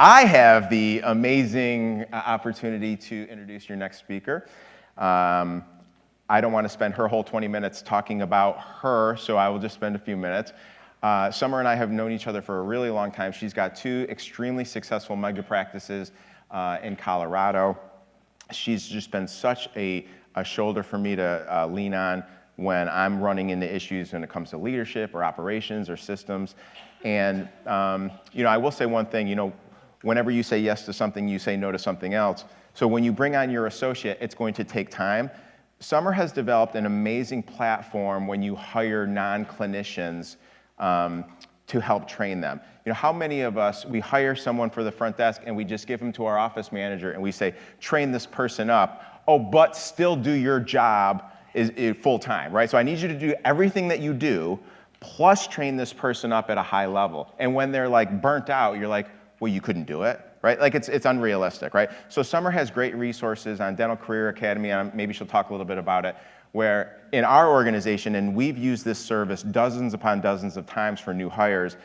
I have the amazing opportunity to introduce your next speaker. I don't want to spend her whole 20 minutes talking about her, so I will just spend a few minutes. Summer and I have known each other for a really long time. She's got 2 extremely successful mega practices in Colorado. She's just been such a shoulder for me to lean on when I'm running into issues when it comes to leadership or operations or systems. And I will say one thing, whenever you say yes to something, you say no to something else. So when you bring on your associate, it's going to take time. Summer has developed an amazing platform when you hire non-clinicians to help train them. How many of us, we hire someone for the front desk and we just give them to our office manager and we say, train this person up, but still do your job is full time, right? So I need you to do everything that you do, plus train this person up at a high level. And when they're like burnt out, you're like, well, you couldn't do it, right? Like it's unrealistic, right? So Summer has great resources on Dental Career Academy, and maybe she'll talk a little bit about it, where in our organization, and we've used this service dozens upon dozens of times for new hires,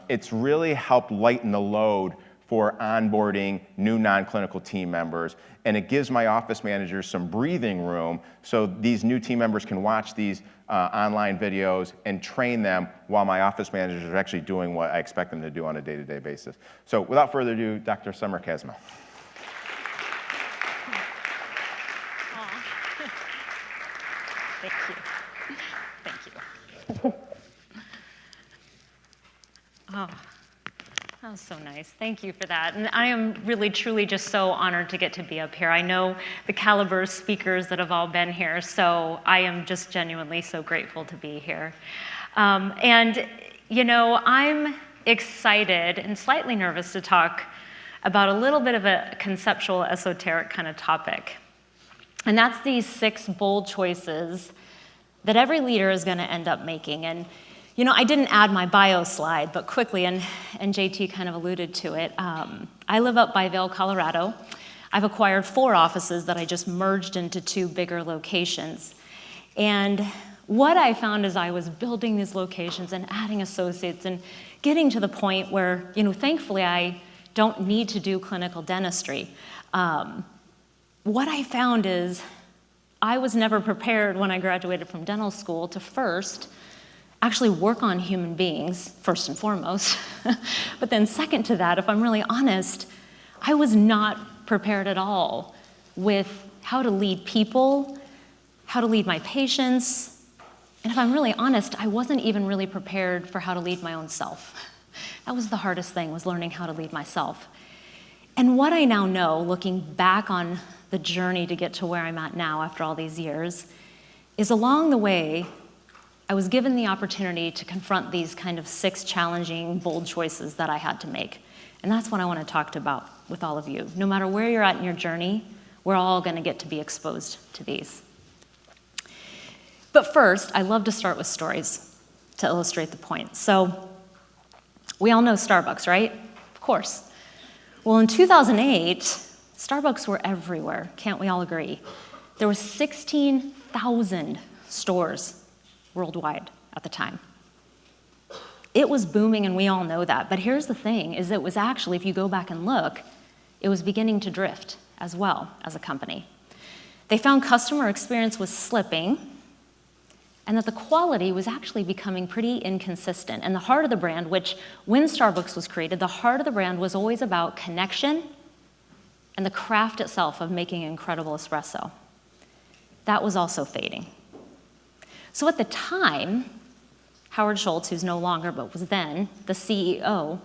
it's really helped lighten the load for onboarding new non-clinical team members. And it gives my office managers some breathing room so these new team members can watch these online videos and train them while my office managers are actually doing what I expect them to do on a day-to-day basis. So without further ado, Dr. Summer Kasma. Thank you. Thank you. Oh, that was so nice. Thank you for that. And I am really, truly just so honored to get to be up here. I know the caliber of speakers that have all been here, so I am just genuinely so grateful to be here. I'm excited and slightly nervous to talk about a little bit of a conceptual, esoteric kind of topic. And that's these 6 bold choices that every leader is going to end up making. And I didn't add my bio slide, but quickly, and JT kind of alluded to it, I live up by Vail, Colorado. I've acquired 4 offices that I just merged into 2 bigger locations. And what I found as I was building these locations and adding associates and getting to the point where, thankfully I don't need to do clinical dentistry. What I found is I was never prepared when I graduated from dental school to first actually work on human beings, first and foremost. But then second to that, if I'm really honest, I was not prepared at all with how to lead people, how to lead my patients, and if I'm really honest, I wasn't even really prepared for how to lead my own self. That was the hardest thing, was learning how to lead myself. And what I now know, looking back on the journey to get to where I'm at now after all these years, is along the way, I was given the opportunity to confront these kind of 6 challenging, bold choices that I had to make. And that's what I want to talk about with all of you. No matter where you're at in your journey, we're all going to get to be exposed to these. But first, I love to start with stories to illustrate the point. So we all know Starbucks, right? Of course. Well, in 2008, Starbucks were everywhere. Can't we all agree? There were 16,000 stores worldwide at the time. It was booming, and we all know that. But here's the thing, is it was actually, if you go back and look, it was beginning to drift as well as a company. They found customer experience was slipping, and that the quality was actually becoming pretty inconsistent. And the heart of the brand, which when Starbucks was created, the heart of the brand was always about connection and the craft itself of making incredible espresso. That was also fading. So at the time, Howard Schultz, who's no longer but was then the CEO,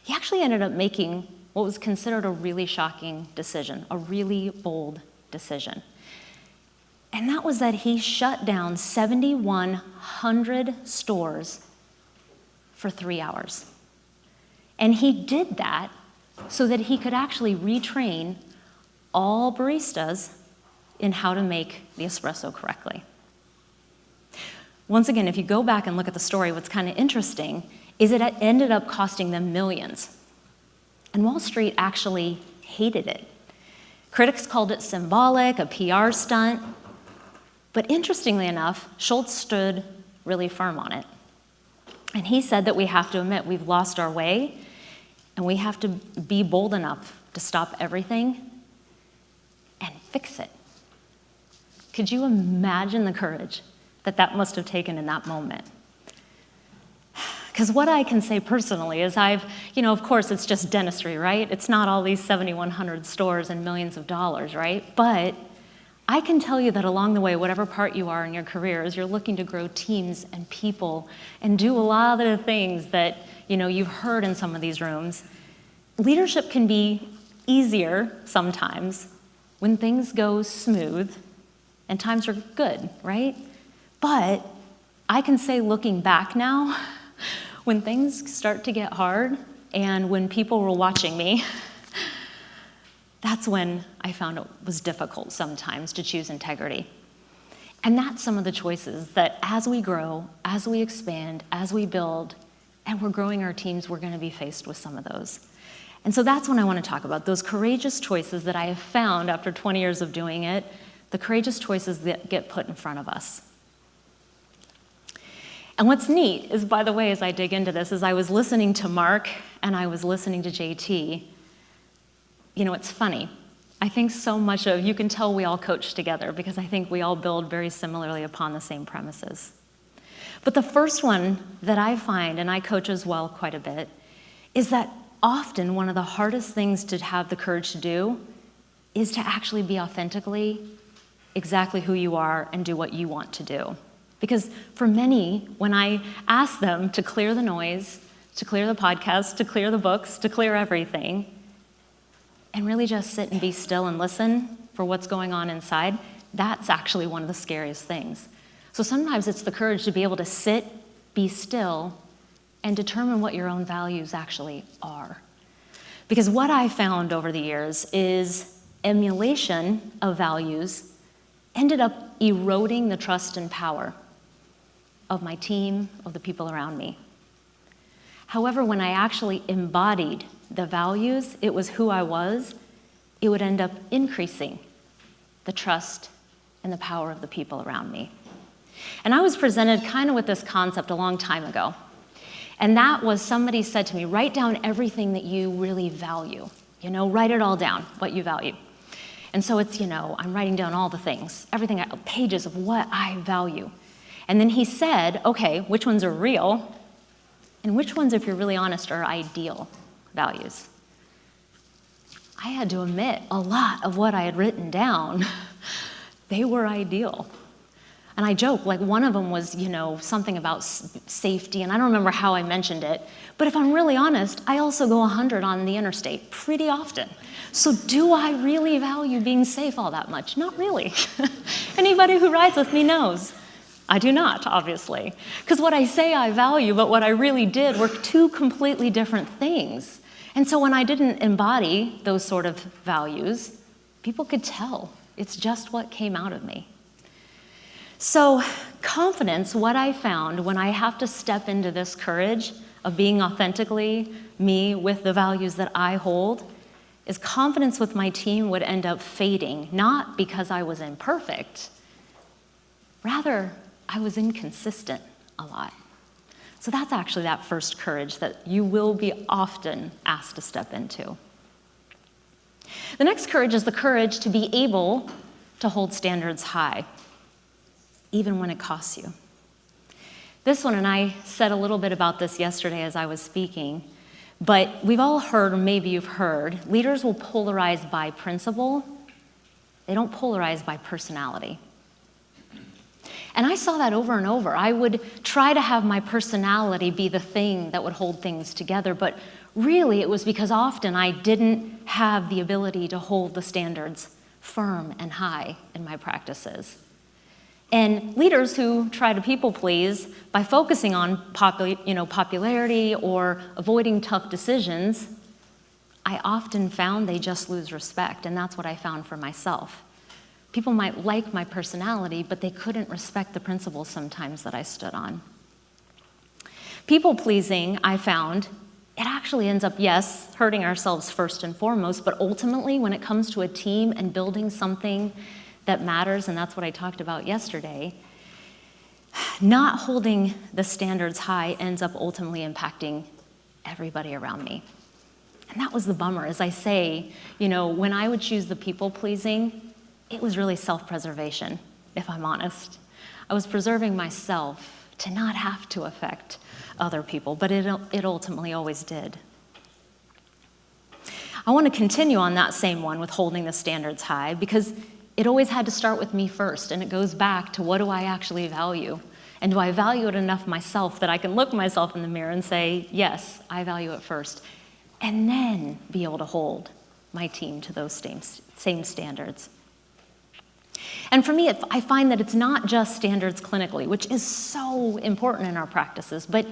he actually ended up making what was considered a really shocking decision, a really bold decision. And that was that he shut down 7,100 stores for 3 hours. And he did that so that he could actually retrain all baristas in how to make the espresso correctly. Once again, if you go back and look at the story, what's kind of interesting is it ended up costing them millions. And Wall Street actually hated it. Critics called it symbolic, a PR stunt. But interestingly enough, Schultz stood really firm on it. And he said that we have to admit we've lost our way and we have to be bold enough to stop everything and fix it. Could you imagine the courage that must have taken in that moment? Because what I can say personally is of course it's just dentistry, right? It's not all these 7,100 stores and millions of dollars, right? But I can tell you that along the way, whatever part you are in your career, as you're looking to grow teams and people and do a lot of the things that, you've heard in some of these rooms, leadership can be easier sometimes when things go smooth and times are good, right? But I can say looking back now, when things start to get hard and when people were watching me, that's when I found it was difficult sometimes to choose integrity. And that's some of the choices that as we grow, as we expand, as we build, and we're growing our teams, we're going to be faced with some of those. And so that's what I want to talk about, those courageous choices that I have found after 20 years of doing it, the courageous choices that get put in front of us. And what's neat is, by the way, as I dig into this, is I was listening to Mark and I was listening to JT. It's funny. I think so much you can tell we all coach together because I think we all build very similarly upon the same premises. But the first one that I find, and I coach as well quite a bit, is that often one of the hardest things to have the courage to do is to actually be authentically exactly who you are and do what you want to do. Because for many, when I ask them to clear the noise, to clear the podcast, to clear the books, to clear everything, and really just sit and be still and listen for what's going on inside, that's actually one of the scariest things. So sometimes it's the courage to be able to sit, be still, and determine what your own values actually are. Because what I found over the years is emulation of values ended up eroding the trust and power of my team, of the people around me. However, when I actually embodied the values, it was who I was, it would end up increasing the trust and the power of the people around me. And I was presented kind of with this concept a long time ago. And that was, somebody said to me, write down everything that you really value. Write it all down, what you value. And so it's, I'm writing down all the things, everything, pages of what I value. And then he said, okay, which ones are real? And which ones, if you're really honest, are ideal values? I had to admit a lot of what I had written down, they were ideal. And I joke, like one of them was, something about safety, and I don't remember how I mentioned it. But if I'm really honest, I also go 100 on the interstate pretty often. So do I really value being safe all that much? Not really. Anybody who rides with me knows. I do not, obviously. Because what I say I value, but what I really did were two completely different things. And so when I didn't embody those sort of values, people could tell. It's just what came out of me. So confidence, what I found when I have to step into this courage of being authentically me with the values that I hold, is confidence with my team would end up fading, not because I was imperfect, rather I was inconsistent a lot. So that's actually that first courage that you will be often asked to step into. The next courage is the courage to be able to hold standards high, even when it costs you. This one, and I said a little bit about this yesterday as I was speaking, but we've all heard, or maybe you've heard, leaders will polarize by principle. They don't polarize by personality. And I saw that over and over. I would try to have my personality be the thing that would hold things together, but really it was because often I didn't have the ability to hold the standards firm and high in my practices. And leaders who try to people please by focusing on popularity or avoiding tough decisions, I often found they just lose respect, and that's what I found for myself. People might like my personality, but they couldn't respect the principles sometimes that I stood on. People pleasing, I found, it actually ends up, yes, hurting ourselves first and foremost, but ultimately when it comes to a team and building something that matters, and that's what I talked about yesterday, not holding the standards high ends up ultimately impacting everybody around me. And that was the bummer. As I say, when I would choose the people-pleasing, it was really self-preservation, if I'm honest. I was preserving myself to not have to affect other people, but it ultimately always did. I want to continue on that same one with holding the standards high, because it always had to start with me first, and it goes back to, what do I actually value? And do I value it enough myself that I can look myself in the mirror and say, yes, I value it first, and then be able to hold my team to those same standards. And for me, I find that it's not just standards clinically, which is so important in our practices, but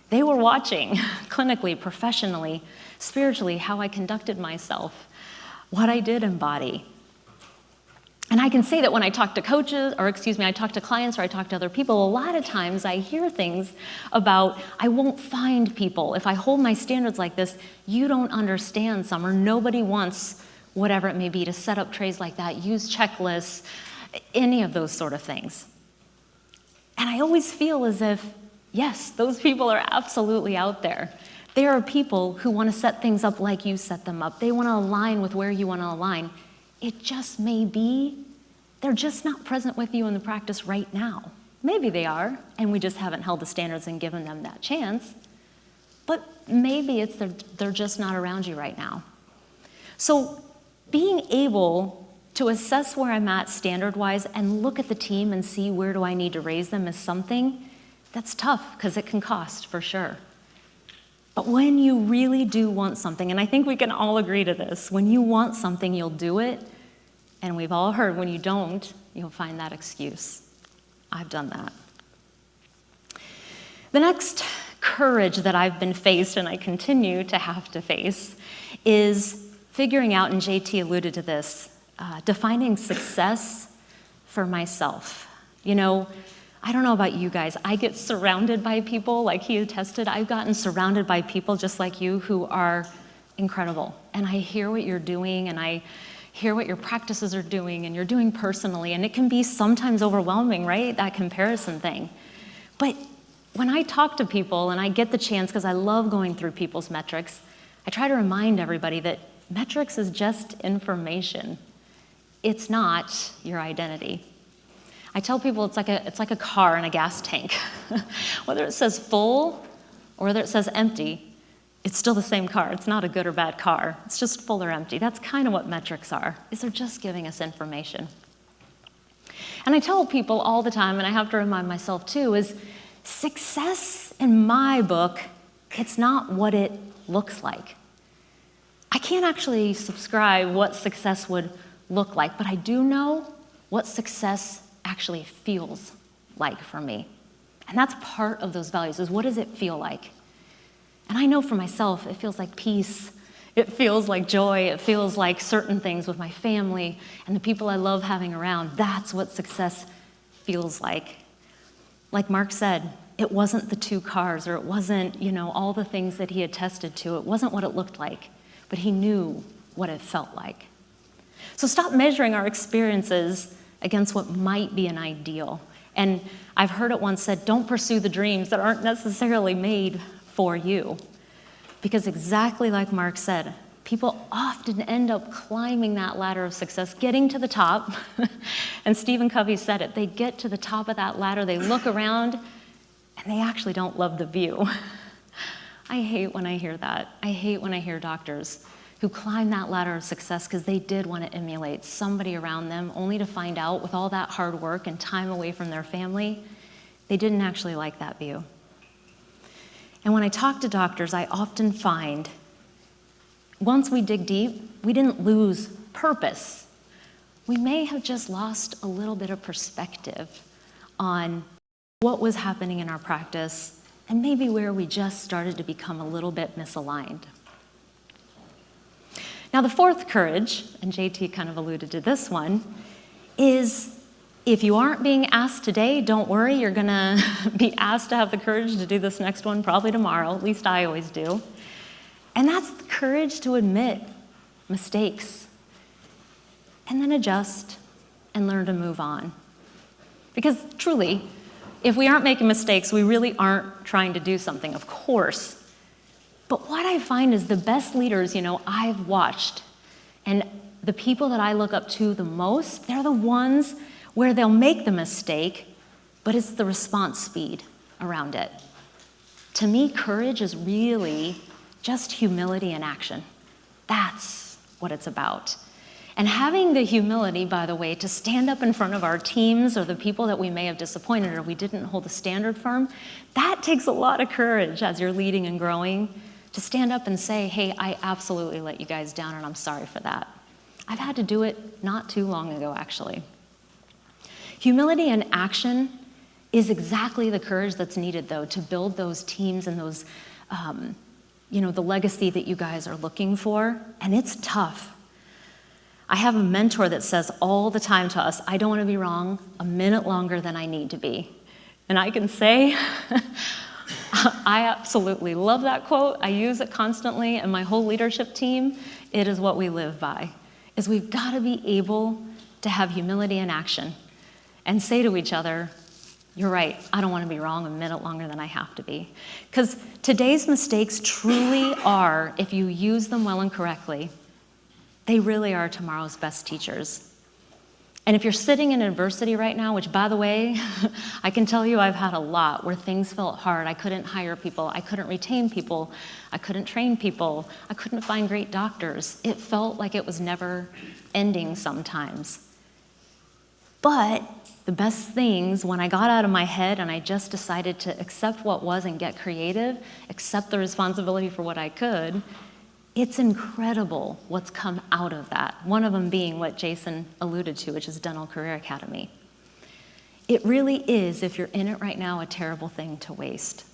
they were watching clinically, professionally, spiritually, how I conducted myself, what I did embody. And I can say that when I talk to I talk to clients or I talk to other people, a lot of times I hear things about, I won't find people. If I hold my standards like this, you don't understand Summer. Nobody wants, whatever it may be, to set up trays like that, use checklists, any of those sort of things. And I always feel as if, yes, those people are absolutely out there. There are people who want to set things up like you set them up. They want to align with where you want to align. It just may be they're just not present with you in the practice right now. Maybe they are, and we just haven't held the standards and given them that chance. But maybe it's they're just not around you right now. So being able to assess where I'm at standard-wise and look at the team and see where do I need to raise them is something that's tough, because it can cost, for sure. But when you really do want something, and I think we can all agree to this, when you want something, you'll do it. And we've all heard, when you don't, you'll find that excuse. I've done that. The next courage that I've been faced, and I continue to have to face, is figuring out, and JT alluded to this, defining success for myself. I don't know about you guys, I get surrounded by people, like he attested. I've gotten surrounded by people just like you who are incredible. And I hear what you're doing, and I hear what your practices are doing, and you're doing personally. And it can be sometimes overwhelming, right? That comparison thing. But when I talk to people, and I get the chance, because I love going through people's metrics, I try to remind everybody that metrics is just information. It's not your identity. I tell people it's like a car and a gas tank. Whether it says full or whether it says empty, it's still the same car. It's not a good or bad car. It's just full or empty. That's kind of what metrics are, is they're just giving us information. And I tell people all the time, and I have to remind myself too, is success in my book, it's not what it looks like. I can't actually subscribe what success would look like, but I do know what success actually feels like for me. And that's part of those values, is what does it feel like? And I know for myself, it feels like peace. It feels like joy. It feels like certain things with my family and the people I love having around. That's what success feels like. Like Mark said, it wasn't the 2 cars, or it wasn't, all the things that he attested to. It wasn't what it looked like, but he knew what it felt like. So stop measuring our experiences against what might be an ideal. And I've heard it once said, don't pursue the dreams that aren't necessarily made for you. Because exactly like Mark said, people often end up climbing that ladder of success, getting to the top. And Stephen Covey said it, they get to the top of that ladder, they look around, and they actually don't love the view. I hate when I hear that. I hate when I hear doctors who climb that ladder of success because they did want to emulate somebody around them, only to find out with all that hard work and time away from their family, they didn't actually like that view. And when I talk to doctors, I often find once we dig deep, we didn't lose purpose. We may have just lost a little bit of perspective on what was happening in our practice and maybe where we just started to become a little bit misaligned. Now, the fourth courage, and JT kind of alluded to this one, is if you aren't being asked today, don't worry, you're gonna be asked to have the courage to do this next one probably tomorrow, at least I always do. And that's the courage to admit mistakes and then adjust and learn to move on. Because truly, if we aren't making mistakes, we really aren't trying to do something, of course. But what I find is the best leaders, I've watched, and the people that I look up to the most, they're the ones where they'll make the mistake, but it's the response speed around it. To me, courage is really just humility in action. That's what it's about. And having the humility, by the way, to stand up in front of our teams or the people that we may have disappointed or we didn't hold a standard firm, that takes a lot of courage as you're leading and growing, to stand up and say, hey, I absolutely let you guys down and I'm sorry for that. I've had to do it not too long ago, actually. Humility in action is exactly the courage that's needed, though, to build those teams and those, the legacy that you guys are looking for, and it's tough. I have a mentor that says all the time to us, I don't want to be wrong a minute longer than I need to be. And I can say, I absolutely love that quote. I use it constantly, and my whole leadership team, it is what we live by, is we've got to be able to have humility in action and say to each other, you're right, I don't want to be wrong a minute longer than I have to be. Because today's mistakes truly are, if you use them well and correctly, they really are tomorrow's best teachers. And if you're sitting in adversity right now, which, by the way, I can tell you I've had a lot where things felt hard. I couldn't hire people. I couldn't retain people. I couldn't train people. I couldn't find great doctors. It felt like it was never ending sometimes. But the best things, when I got out of my head and I just decided to accept what was and get creative, accept the responsibility for what I could, it's incredible what's come out of that. One of them being what Jason alluded to, which is Dental Career Academy. It really is, if you're in it right now, a terrible thing to waste.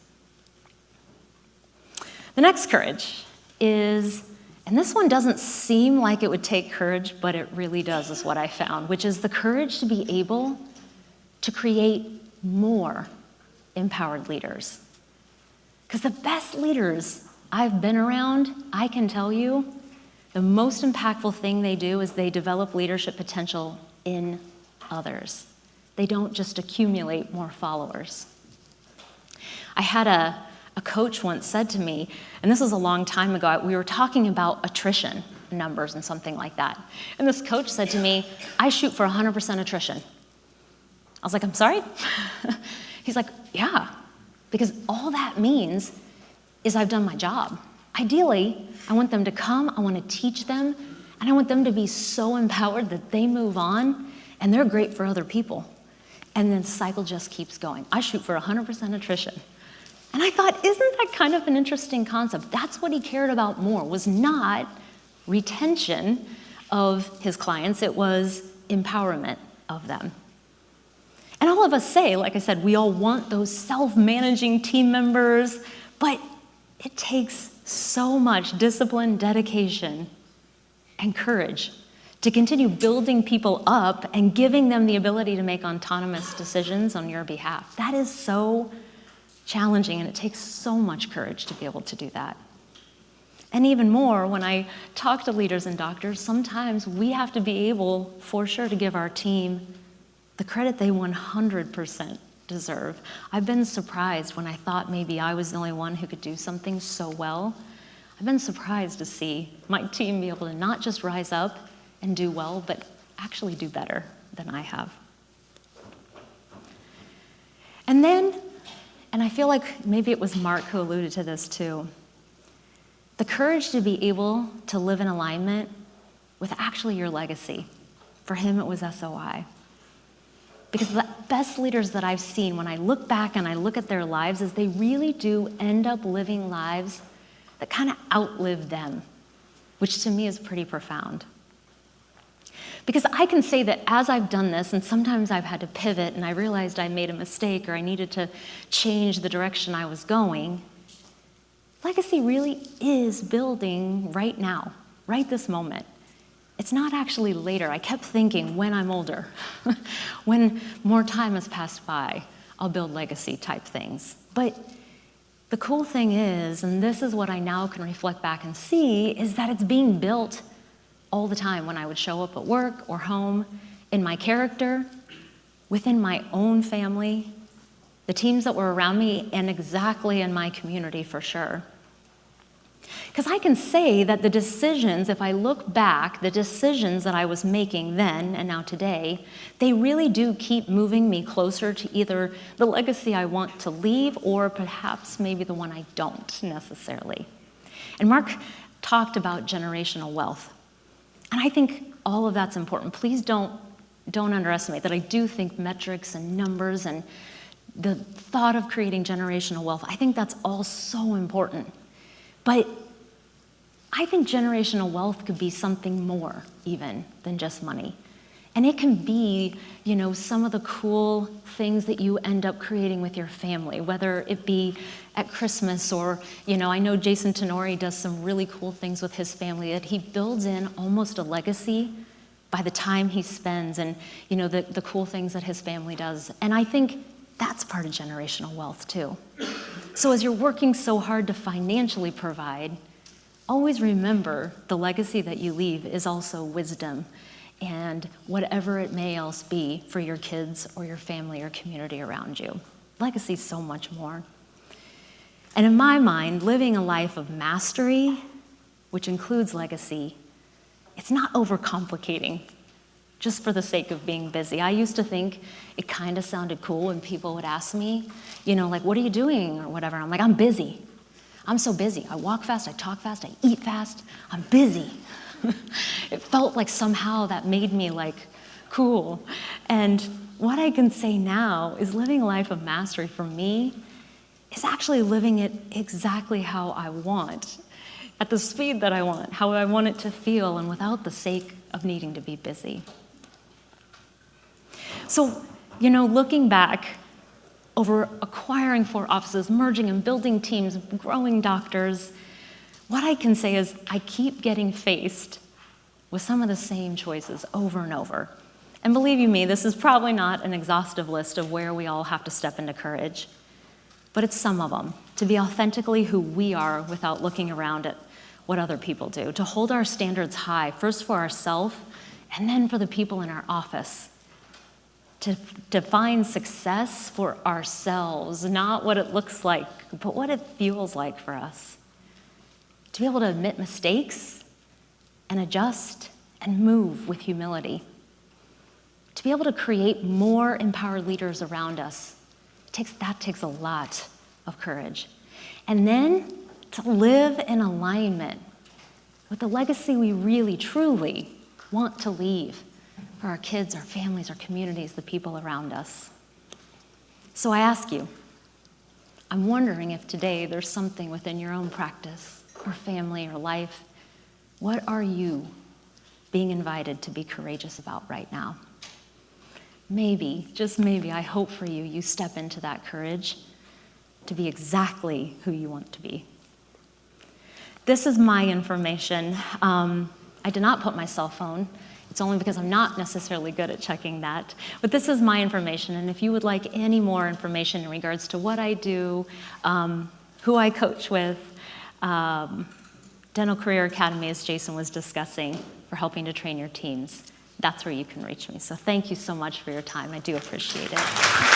The next courage is, and this one doesn't seem like it would take courage, but it really does, is what I found, which is the courage to be able to create more empowered leaders. Because the best leaders I've been around, I can tell you, the most impactful thing they do is they develop leadership potential in others. They don't just accumulate more followers. I had a coach once said to me, and this was a long time ago, we were talking about attrition numbers and something like that. And this coach said to me, I shoot for 100% attrition. I was like, I'm sorry? He's like, yeah, because all that means is I've done my job. Ideally, I want them to come, I want to teach them, and I want them to be so empowered that they move on and they're great for other people. And then the cycle just keeps going. I shoot for 100% attrition. And I thought, isn't that kind of an interesting concept? That's what he cared about more, was not retention of his clients, it was empowerment of them. And all of us say, like I said, we all want those self-managing team members, but it takes so much discipline, dedication, and courage to continue building people up and giving them the ability to make autonomous decisions on your behalf. That is so challenging, and it takes so much courage to be able to do that. And even more, when I talk to leaders and doctors, sometimes we have to be able, for sure, to give our team the credit they 100% deserve. I've been surprised when I thought maybe I was the only one who could do something so well. I've been surprised to see my team be able to not just rise up and do well, but actually do better than I have. And then, and I feel like maybe it was Mark who alluded to this too, the courage to be able to live in alignment with actually your legacy. For him, it was SOI. Because the best leaders that I've seen, when I look back and I look at their lives, is they really do end up living lives that kind of outlive them, which to me is pretty profound. Because I can say that as I've done this, and sometimes I've had to pivot and I realized I made a mistake or I needed to change the direction I was going, legacy really is building right now, right this moment. It's not actually later. I kept thinking when I'm older, when more time has passed by, I'll build legacy type things. But the cool thing is, and this is what I now can reflect back and see, is that it's being built all the time when I would show up at work or home, in my character, within my own family, the teams that were around me, and exactly in my community for sure. Because I can say that the decisions, if I look back, the decisions that I was making then and now today, they really do keep moving me closer to either the legacy I want to leave or perhaps maybe the one I don't necessarily. And Mark talked about generational wealth. And I think all of that's important. Please don't underestimate that. I do think metrics and numbers and the thought of creating generational wealth, I think that's all so important. But I think generational wealth could be something more even than just money. And it can be, some of the cool things that you end up creating with your family, whether it be at Christmas or, I know Jason Tenori does some really cool things with his family that he builds in almost a legacy by the time he spends and, the cool things that his family does. And I think that's part of generational wealth too. So as you're working so hard to financially provide, always remember the legacy that you leave is also wisdom and whatever it may else be for your kids or your family or community around you. Legacy is so much more. And in my mind, living a life of mastery, which includes legacy, it's not overcomplicating just for the sake of being busy. I used to think it kind of sounded cool when people would ask me, what are you doing or whatever. I'm like, I'm busy. I'm so busy. I walk fast, I talk fast, I eat fast. I'm busy. It felt like somehow that made me cool. And what I can say now is living a life of mastery for me is actually living it exactly how I want, at the speed that I want, how I want it to feel, and without the sake of needing to be busy. So, looking back, over acquiring 4 offices, merging and building teams, growing doctors, what I can say is I keep getting faced with some of the same choices over and over. And believe you me, this is probably not an exhaustive list of where we all have to step into courage, but it's some of them, to be authentically who we are without looking around at what other people do, to hold our standards high, first for ourselves and then for the people in our office. To define success for ourselves, not what it looks like, but what it feels like for us. To be able to admit mistakes and adjust and move with humility. To be able to create more empowered leaders around us. That takes a lot of courage. And then to live in alignment with the legacy we really, truly want to leave for our kids, our families, our communities, the people around us. So I ask you, I'm wondering if today there's something within your own practice or family or life. What are you being invited to be courageous about right now? Maybe, just maybe, I hope for you, you step into that courage to be exactly who you want to be. This is my information. I did not put my cell phone. It's only because I'm not necessarily good at checking that. But this is my information, and if you would like any more information in regards to what I do, who I coach with, Dental Career Academy, as Jason was discussing, for helping to train your teams, that's where you can reach me. So thank you so much for your time. I do appreciate it.